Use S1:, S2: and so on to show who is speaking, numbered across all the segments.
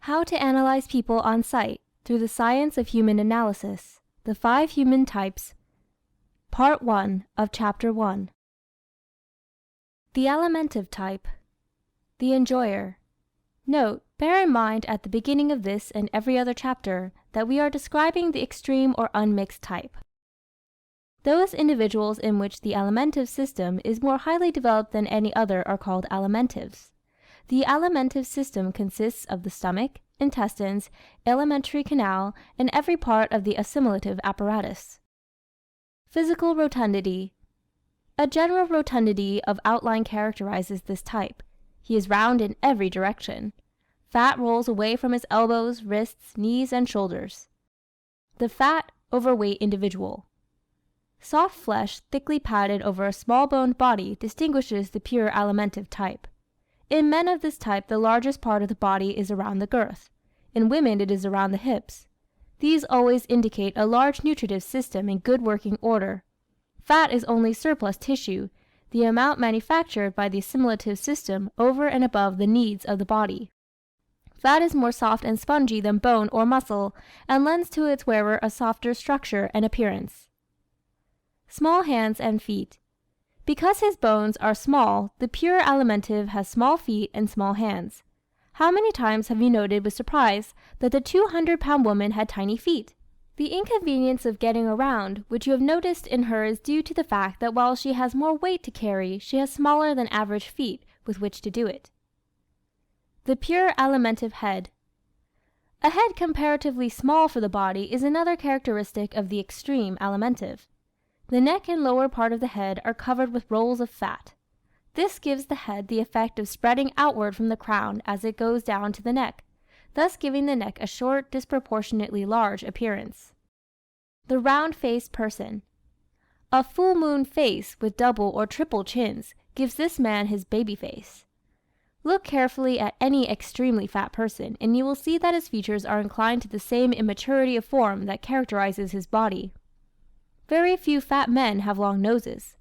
S1: How to Analyze People on Sight Through the Science of Human Analysis. The 5 Human Types. Part 1 of Chapter 1. The Alimentive Type. The Enjoyer. Note: bear in mind at the beginning of this and every other chapter that we are describing the extreme or unmixed type. Those individuals in which the alimentive system is more highly developed than any other are called alimentives. The alimentive system consists of the stomach, intestines, alimentary canal, and every part of the assimilative apparatus. Physical rotundity. A general rotundity of outline characterizes this type. He is round in every direction. Fat rolls away from his elbows, wrists, knees, and shoulders. The fat, overweight individual. Soft flesh thickly padded over a small-boned body distinguishes the pure alimentive type. In men of this type the largest part of the body is around the girth. In women it is around the hips. These always indicate a large nutritive system in good working order. Fat is only surplus tissue, the amount manufactured by the assimilative system over and above the needs of the body. Fat is more soft and spongy than bone or muscle, and lends to its wearer a softer structure and appearance. Small hands and feet. Because his bones are small, the pure alimentive has small feet and small hands. How many times have you noted with surprise that the 200-pound woman had tiny feet? The inconvenience of getting around which you have noticed in her is due to the fact that while she has more weight to carry, she has smaller than average feet with which to do it. The pure alimentive head. A head comparatively small for the body is another characteristic of the extreme alimentive. The neck and lower part of the head are covered with rolls of fat. This gives the head the effect of spreading outward from the crown as it goes down to the neck, thus giving the neck a short, disproportionately large appearance. The round-faced person. A full moon face with double or triple chins gives this man his baby face. Look carefully at any extremely fat person, and you will see that his features are inclined to the same immaturity of form that characterizes his body. Very few fat men have long noses.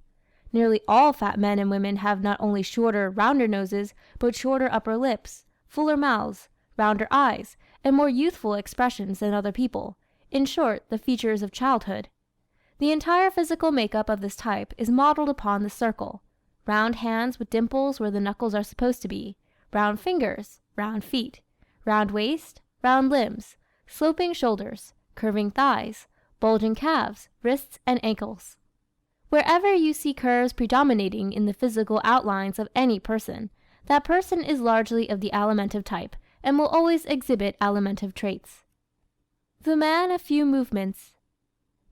S1: Nearly all fat men and women have not only shorter, rounder noses, but shorter upper lips, fuller mouths, rounder eyes, and more youthful expressions than other people, in short, the features of childhood. The entire physical makeup of this type is modeled upon the circle: round hands with dimples where the knuckles are supposed to be, round fingers, round feet, round waist, round limbs, sloping shoulders, curving thighs, bulging calves, wrists, and ankles. Wherever you see curves predominating in the physical outlines of any person, that person is largely of the alimentive type, and will always exhibit alimentive traits. The man of few movements.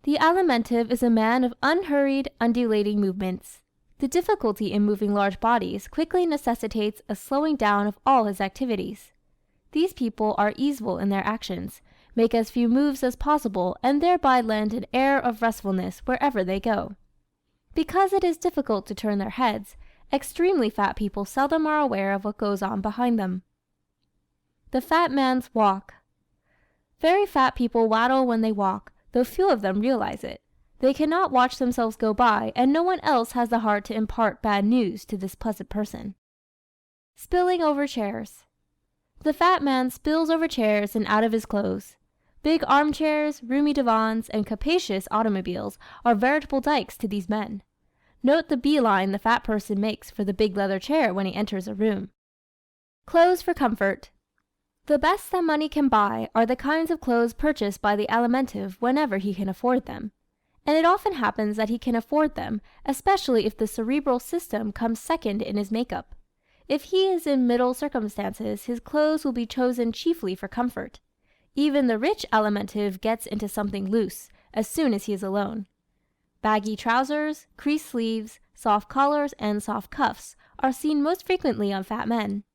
S1: The alimentive is a man of unhurried, undulating movements. The difficulty in moving large bodies quickly necessitates a slowing down of all his activities. These people are easeful in their actions, make as few moves as possible, and thereby lend an air of restfulness wherever they go. Because it is difficult to turn their heads, extremely fat people seldom are aware of what goes on behind them. The fat man's walk. Very fat people waddle when they walk, though few of them realize it. They cannot watch themselves go by, and no one else has the heart to impart bad news to this pleasant person. Spilling over chairs. The fat man spills over chairs and out of his clothes. Big armchairs, roomy divans, and capacious automobiles are veritable dikes to these men. Note the beeline the fat person makes for the big leather chair when he enters a room. Clothes for comfort. The best that money can buy are the kinds of clothes purchased by the alimentive whenever he can afford them. And it often happens that he can afford them, especially if the cerebral system comes second in his makeup. If he is in middle circumstances, his clothes will be chosen chiefly for comfort. Even the rich alimentive gets into something loose as soon as he is alone. Baggy trousers, creased sleeves, soft collars, and soft cuffs are seen most frequently on fat men.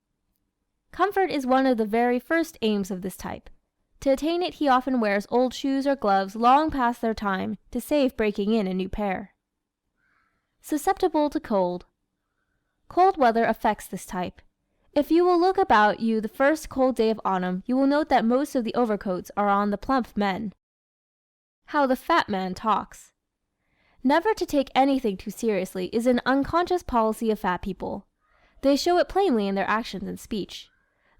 S1: Comfort is one of the very first aims of this type. To attain it he often wears old shoes or gloves long past their time to save breaking in a new pair. Susceptible to cold. Cold weather affects this type. If you will look about you the first cold day of autumn, you will note that most of the overcoats are on the plump men. How the fat man talks. Never to take anything too seriously is an unconscious policy of fat people. They show it plainly in their actions and speech.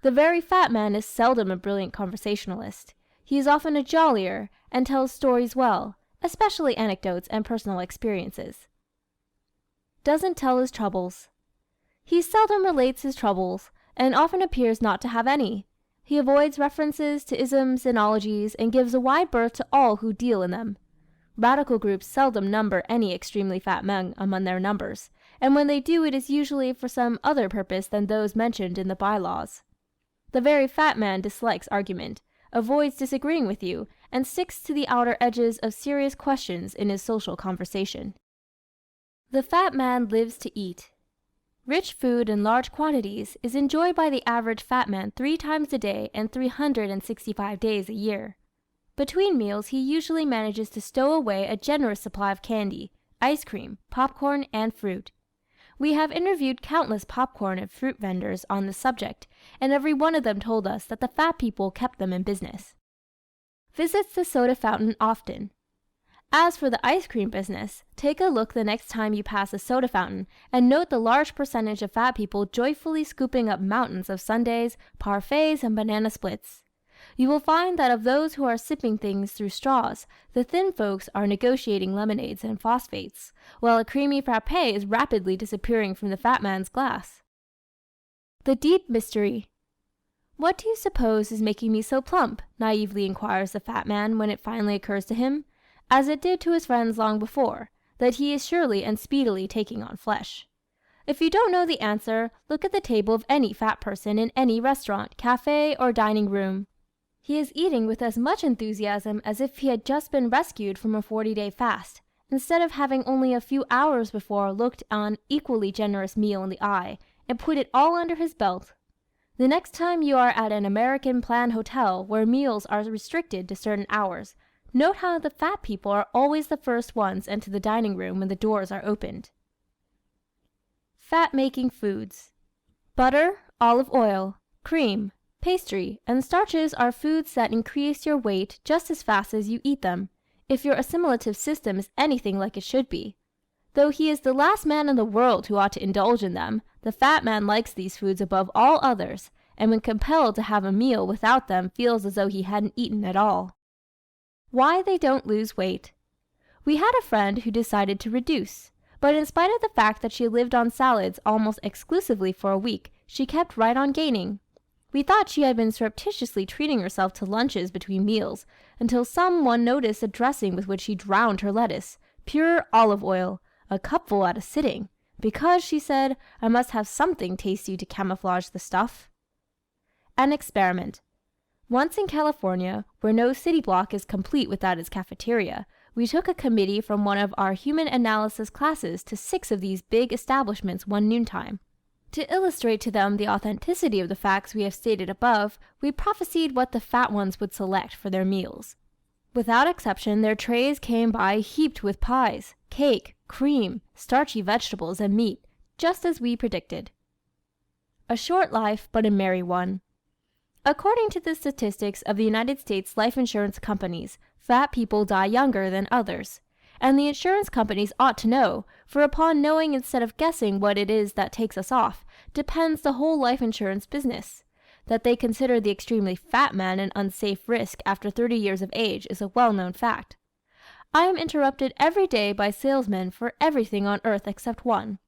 S1: The very fat man is seldom a brilliant conversationalist. He is often a jollier, and tells stories well, especially anecdotes and personal experiences. Doesn't tell his troubles. He seldom relates his troubles, and often appears not to have any. He avoids references to isms and ologies, and gives a wide berth to all who deal in them. Radical groups seldom number any extremely fat men among their numbers, and when they do it is usually for some other purpose than those mentioned in the by-laws. The very fat man dislikes argument, avoids disagreeing with you, and sticks to the outer edges of serious questions in his social conversation. The fat man lives to eat. Rich food in large quantities is enjoyed by the average fat man 3 times a day and 365 days a year. Between meals he usually manages to stow away a generous supply of candy, ice cream, popcorn, and fruit. We have interviewed countless popcorn and fruit vendors on this subject, and every one of them told us that the fat people kept them in business. Visits the soda fountain often. As for the ice cream business, take a look the next time you pass a soda fountain and note the large percentage of fat people joyfully scooping up mountains of sundaes, parfaits, and banana splits. You will find that of those who are sipping things through straws, the thin folks are negotiating lemonades and phosphates, while a creamy frappé is rapidly disappearing from the fat man's glass. The deep mystery. "What do you suppose is making me so plump?" naively inquires the fat man when it finally occurs to him, as it did to his friends long before, that he is surely and speedily taking on flesh. If you don't know the answer, look at the table of any fat person in any restaurant, café, or dining room. He is eating with as much enthusiasm as if he had just been rescued from a 40-day fast, instead of having only a few hours before looked an equally generous meal in the eye, and put it all under his belt. The next time you are at an American plan hotel where meals are restricted to certain hours, note how the fat people are always the first ones into the dining room when the doors are opened. Fat-making foods. Butter, olive oil, cream, pastry, and starches are foods that increase your weight just as fast as you eat them, if your assimilative system is anything like it should be. Though he is the last man in the world who ought to indulge in them, the fat man likes these foods above all others, and when compelled to have a meal without them feels as though he hadn't eaten at all. Why they don't lose weight. We had a friend who decided to reduce, but in spite of the fact that she lived on salads almost exclusively for a week, she kept right on gaining. We thought she had been surreptitiously treating herself to lunches between meals, until someone noticed the dressing with which she drowned her lettuce, pure olive oil, a cupful at a sitting, because, she said, I must have something tasty to camouflage the stuff. An experiment. Once in California, where no city block is complete without its cafeteria, we took a committee from one of our human analysis classes to 6 of these big establishments one noontime. To illustrate to them the authenticity of the facts we have stated above, we prophesied what the fat ones would select for their meals. Without exception, their trays came by heaped with pies, cake, cream, starchy vegetables, and meat, just as we predicted. A short life, but a merry one. According to the statistics of the United States life insurance companies, fat people die younger than others. And the insurance companies ought to know, for upon knowing instead of guessing what it is that takes us off, depends the whole life insurance business. That they consider the extremely fat man an unsafe risk after 30 years of age is a well-known fact. I am interrupted every day by salesmen for everything on earth except one.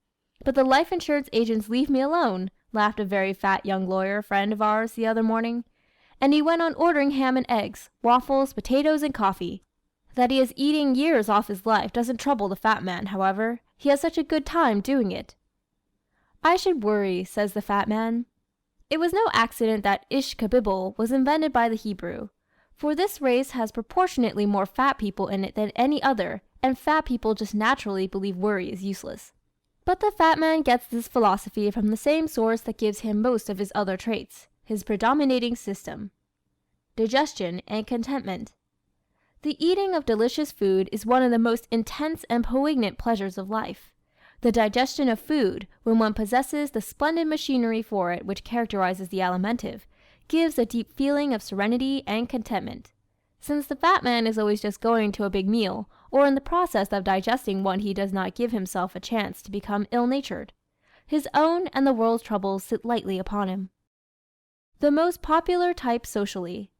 S1: But the life insurance agents leave me alone, laughed a very fat young lawyer friend of ours the other morning. And he went on ordering ham and eggs, waffles, potatoes, and coffee. That he is eating years off his life doesn't trouble the fat man, however. He has such a good time doing it. I should worry, says the fat man. It was no accident that Ishkabibble was invented by the Hebrew, for this race has proportionately more fat people in it than any other, and fat people just naturally believe worry is useless. But the fat man gets this philosophy from the same source that gives him most of his other traits, his predominating system: digestion and contentment. The eating of delicious food is one of the most intense and poignant pleasures of life. The digestion of food, when one possesses the splendid machinery for it which characterizes the Alimentive, gives a deep feeling of serenity and contentment. Since the fat man is always just going to a big meal, or in the process of digesting one, he does not give himself a chance to become ill-natured. His own and the world's troubles sit lightly upon him. The most popular type socially.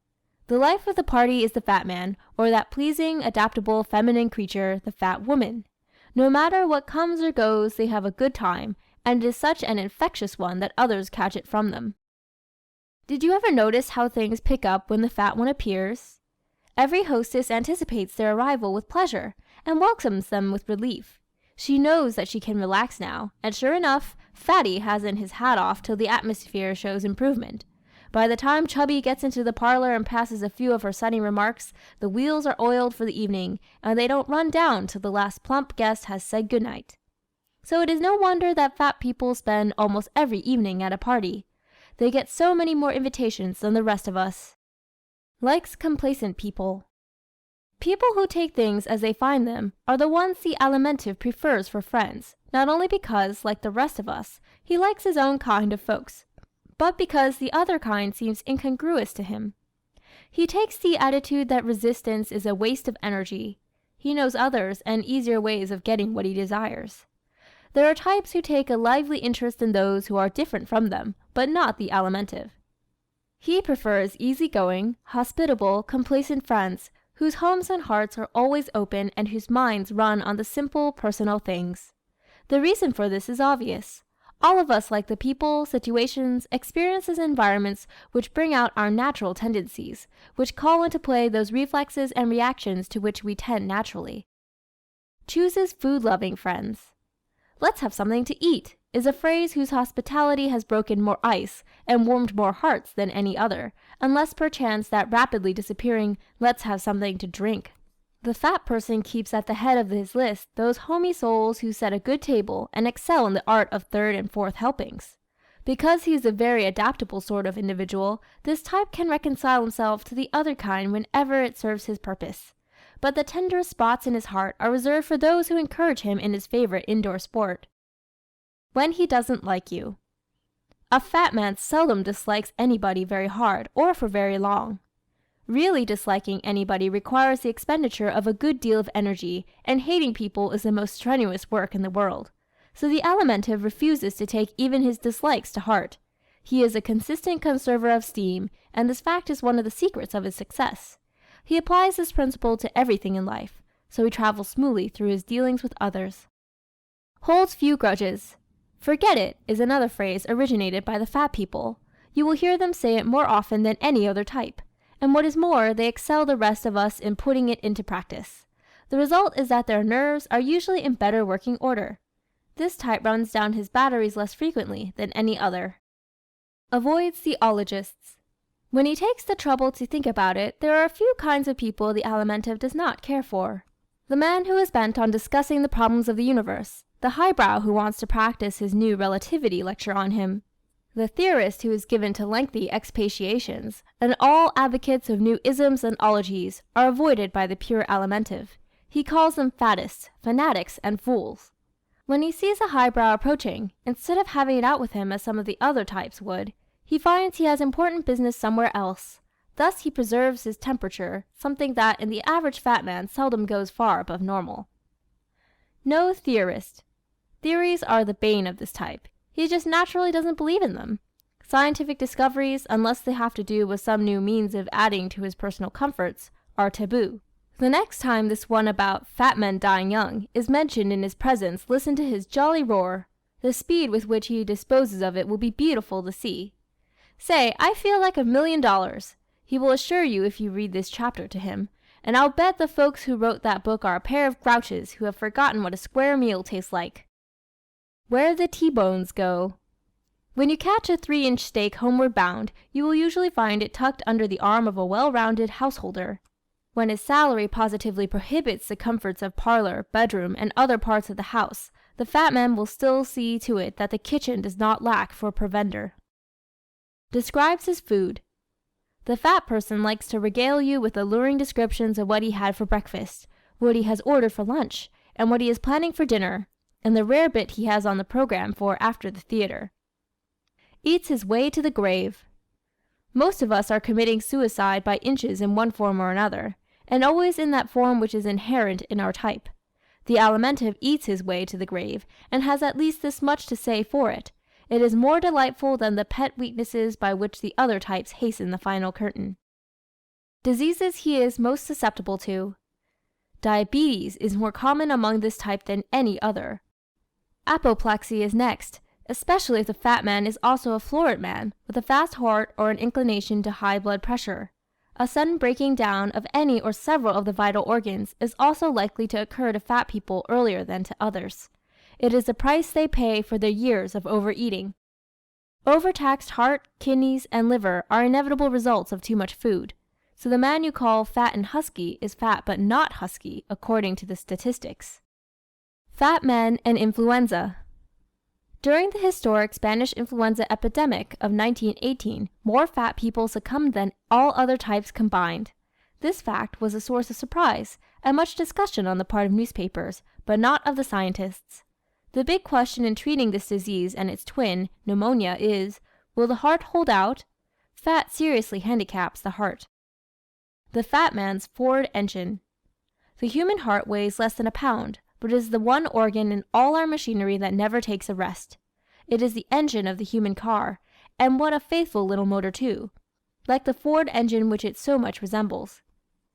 S1: The life of the party is the fat man, or that pleasing, adaptable, feminine creature, the fat woman. No matter what comes or goes, they have a good time, and it is such an infectious one that others catch it from them. Did you ever notice how things pick up when the fat one appears? Every hostess anticipates their arrival with pleasure, and welcomes them with relief. She knows that she can relax now, and sure enough, Fatty hasn't his hat off till the atmosphere shows improvement. By the time Chubby gets into the parlor and passes a few of her sunny remarks, the wheels are oiled for the evening, and they don't run down till the last plump guest has said good night. So it is no wonder that fat people spend almost every evening at a party. They get so many more invitations than the rest of us. Likes complacent people. People who take things as they find them are the ones the Alimentive prefers for friends, not only because, like the rest of us, he likes his own kind of folks, but because the other kind seems incongruous to him. He takes the attitude that resistance is a waste of energy. He knows others and easier ways of getting what he desires. There are types who take a lively interest in those who are different from them, but not the Alimentive. He prefers easy-going, hospitable, complacent friends whose homes and hearts are always open and whose minds run on the simple, personal things. The reason for this is obvious. All of us like the people, situations, experiences and environments which bring out our natural tendencies, which call into play those reflexes and reactions to which we tend naturally. Chooses food-loving friends. "Let's have something to eat" is a phrase whose hospitality has broken more ice and warmed more hearts than any other, unless perchance that rapidly disappearing "let's have something to drink." The fat person keeps at the head of his list those homey souls who set a good table and excel in the art of third and fourth helpings. Because he is a very adaptable sort of individual, this type can reconcile himself to the other kind whenever it serves his purpose. But the tenderest spots in his heart are reserved for those who encourage him in his favorite indoor sport. When he doesn't like you. A fat man seldom dislikes anybody very hard or for very long. Really disliking anybody requires the expenditure of a good deal of energy, and hating people is the most strenuous work in the world. So the Alimentive refuses to take even his dislikes to heart. He is a consistent conserver of steam, and this fact is one of the secrets of his success. He applies this principle to everything in life, so he travels smoothly through his dealings with others. Holds few grudges. "Forget it" is another phrase originated by the fat people. You will hear them say it more often than any other type. And what is more, they excel the rest of us in putting it into practice. The result is that their nerves are usually in better working order. This type runs down his batteries less frequently than any other. Avoids the ologists. When he takes the trouble to think about it, there are a few kinds of people the Alimentive does not care for. The man who is bent on discussing the problems of the universe, the highbrow who wants to practice his new relativity lecture on him, the theorist who is given to lengthy expatiations, and all advocates of new isms and ologies are avoided by the pure Alimentive. He calls them faddists, fanatics, and fools. When he sees a highbrow approaching, instead of having it out with him as some of the other types would, he finds he has important business somewhere else. Thus he preserves his temperature, something that in the average fat man seldom goes far above normal. No theorist. Theories are the bane of this type. He just naturally doesn't believe in them. Scientific discoveries, unless they have to do with some new means of adding to his personal comforts, are taboo. The next time this one about fat men dying young is mentioned in his presence, listen to his jolly roar. The speed with which he disposes of it will be beautiful to see. Say, "I feel like $1,000,000. He will assure you if you read this chapter to him, and I'll bet the folks who wrote that book are a pair of grouches who have forgotten what a square meal tastes like. Where the T-bones go. When you catch a 3-inch steak homeward bound, you will usually find it tucked under the arm of a well-rounded householder. When his salary positively prohibits the comforts of parlor, bedroom, and other parts of the house, the fat man will still see to it that the kitchen does not lack for provender. Describes his food. The fat person likes to regale you with alluring descriptions of what he had for breakfast, what he has ordered for lunch, and what he is planning for dinner, and the rare bit he has on the program for after the theater. Eats his way to the grave. Most of us are committing suicide by inches in one form or another, and always in that form which is inherent in our type. The Alimentive eats his way to the grave, and has at least this much to say for it. It is more delightful than the pet weaknesses by which the other types hasten the final curtain. Diseases he is most susceptible to. Diabetes is more common among this type than any other. Apoplexy is next, especially if the fat man is also a florid man, with a fast heart or an inclination to high blood pressure. A sudden breaking down of any or several of the vital organs is also likely to occur to fat people earlier than to others. It is the price they pay for their years of overeating. Overtaxed heart, kidneys, and liver are inevitable results of too much food. So the man you call fat and husky is fat but not husky, according to the statistics. Fat men and influenza. During the historic Spanish influenza epidemic of 1918, more fat people succumbed than all other types combined. This fact was a source of surprise and much discussion on the part of newspapers, but not of the scientists. The big question in treating this disease and its twin, pneumonia, is, will the heart hold out? Fat seriously handicaps the heart. The fat man's Ford engine. The human heart weighs less than a pound, but it is the one organ in all our machinery that never takes a rest. It is the engine of the human car, and what a faithful little motor too, like the Ford engine which it so much resembles.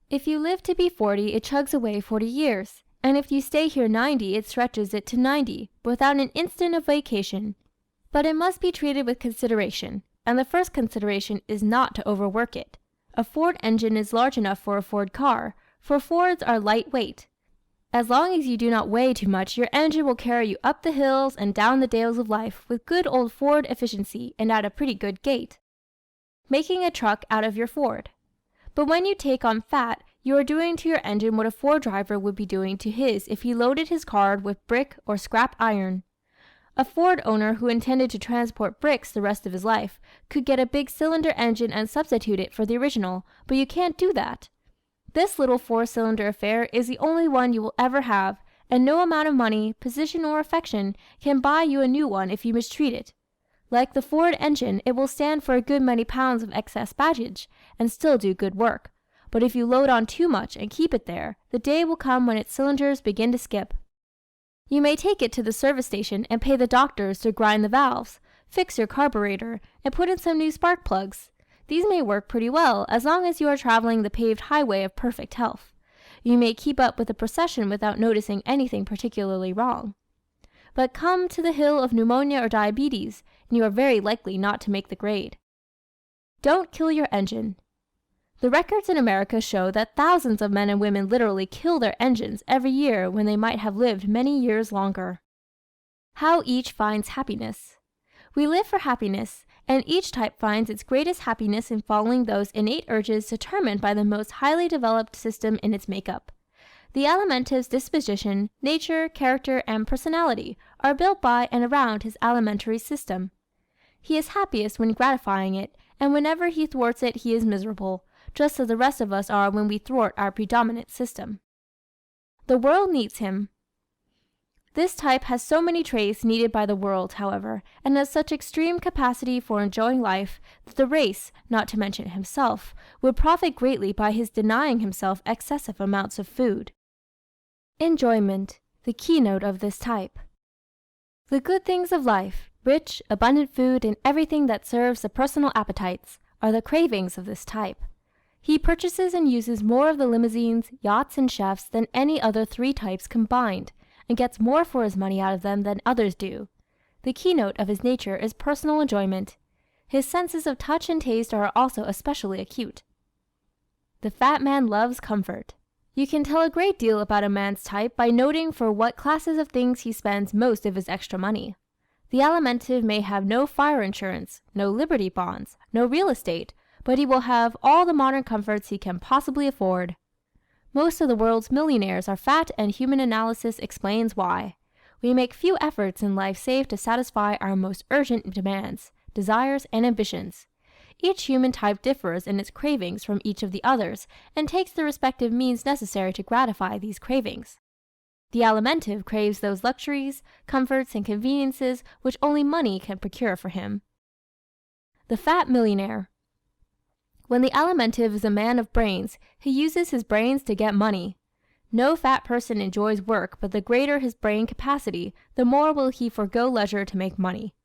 S1: If you live to be 40, it chugs away 40 years, and if you stay here 90, it stretches it to 90, without an instant of vacation. But it must be treated with consideration, and the first consideration is not to overwork it. A Ford engine is large enough for a Ford car, for Fords are lightweight. As long as you do not weigh too much, your engine will carry you up the hills and down the dales of life with good old Ford efficiency and at a pretty good gait, making a truck out of your Ford. But when you take on fat, you are doing to your engine what a Ford driver would be doing to his if he loaded his car with brick or scrap iron. A Ford owner who intended to transport bricks the rest of his life could get a big cylinder engine and substitute it for the original, but you can't do that. This little 4-cylinder affair is the only one you will ever have, and no amount of money, position, or affection can buy you a new one if you mistreat it. Like the Ford engine, it will stand for a good many pounds of excess baggage, and still do good work. But if you load on too much and keep it there, the day will come when its cylinders begin to skip. You may take it to the service station and pay the doctors to grind the valves, fix your carburetor, and put in some new spark plugs. These may work pretty well as long as you are traveling the paved highway of perfect health. You may keep up with the procession without noticing anything particularly wrong. But come to the hill of pneumonia or diabetes, and you are very likely not to make the grade. Don't kill your engine. The records in America show that thousands of men and women literally kill their engines every year when they might have lived many years longer. How each finds happiness. We live for happiness, and each type finds its greatest happiness in following those innate urges determined by the most highly developed system in its makeup. The Alimentive's disposition, nature, character, and personality are built by and around his alimentary system. He is happiest when gratifying it, and whenever he thwarts it he is miserable, just as the rest of us are when we thwart our predominant system. The world needs him. This type has so many traits needed by the world, however, and has such extreme capacity for enjoying life, that the race, not to mention himself, would profit greatly by his denying himself excessive amounts of food. Enjoyment, the keynote of this type. The good things of life, rich, abundant food, and everything that serves the personal appetites, are the cravings of this type. He purchases and uses more of the limousines, yachts, and chefs than any other 3 types combined, and gets more for his money out of them than others do. The keynote of his nature is personal enjoyment. His senses of touch and taste are also especially acute. The fat man loves comfort. You can tell a great deal about a man's type by noting for what classes of things he spends most of his extra money. The Alimentive may have no fire insurance, no Liberty bonds, no real estate, but he will have all the modern comforts he can possibly afford. Most of the world's millionaires are fat, and human analysis explains why. We make few efforts in life save to satisfy our most urgent demands, desires, and ambitions. Each human type differs in its cravings from each of the others, and takes the respective means necessary to gratify these cravings. The Alimentive craves those luxuries, comforts, and conveniences which only money can procure for him. The fat millionaire. When the Alimentive is a man of brains, he uses his brains to get money. No fat person enjoys work, but the greater his brain capacity, the more will he forego leisure to make money.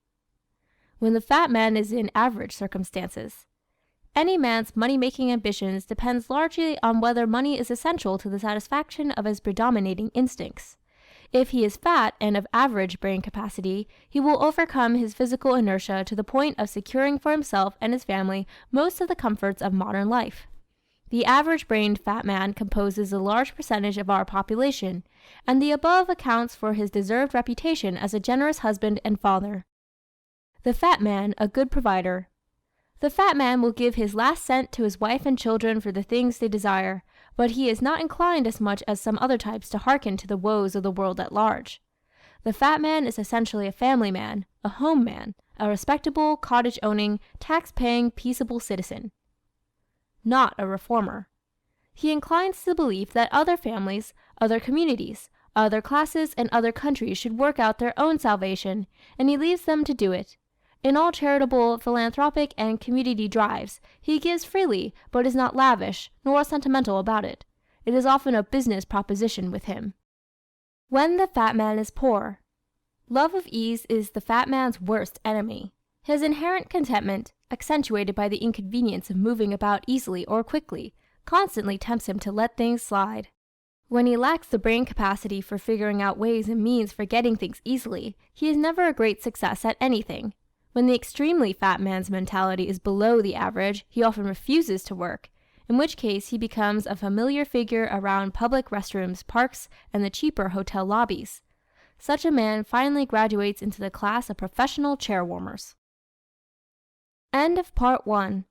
S1: when the fat man is in average circumstances. Any man's money-making ambitions depends largely on whether money is essential to the satisfaction of his predominating instincts. If he is fat and of average brain capacity, he will overcome his physical inertia to the point of securing for himself and his family most of the comforts of modern life. The average-brained fat man composes a large percentage of our population, and the above accounts for his deserved reputation as a generous husband and father. The fat man a good provider. The fat man will give his last cent to his wife and children for the things they desire, but he is not inclined as much as some other types to hearken to the woes of the world at large. The fat man is essentially a family man, a home man, a respectable, cottage-owning, tax-paying, peaceable citizen. Not a reformer. He inclines to the belief that other families, other communities, other classes, and other countries should work out their own salvation, and he leaves them to do it. In all charitable, philanthropic, and community drives, he gives freely, but is not lavish, nor sentimental about it. It is often a business proposition with him. When the fat man is poor. Love of ease is the fat man's worst enemy. His inherent contentment, accentuated by the inconvenience of moving about easily or quickly, constantly tempts him to let things slide. When he lacks the brain capacity for figuring out ways and means for getting things easily, he is never a great success at anything. When the extremely fat man's mentality is below the average, he often refuses to work, in which case he becomes a familiar figure around public restrooms, parks, and the cheaper hotel lobbies. Such a man finally graduates into the class of professional chair warmers. End of Part 1.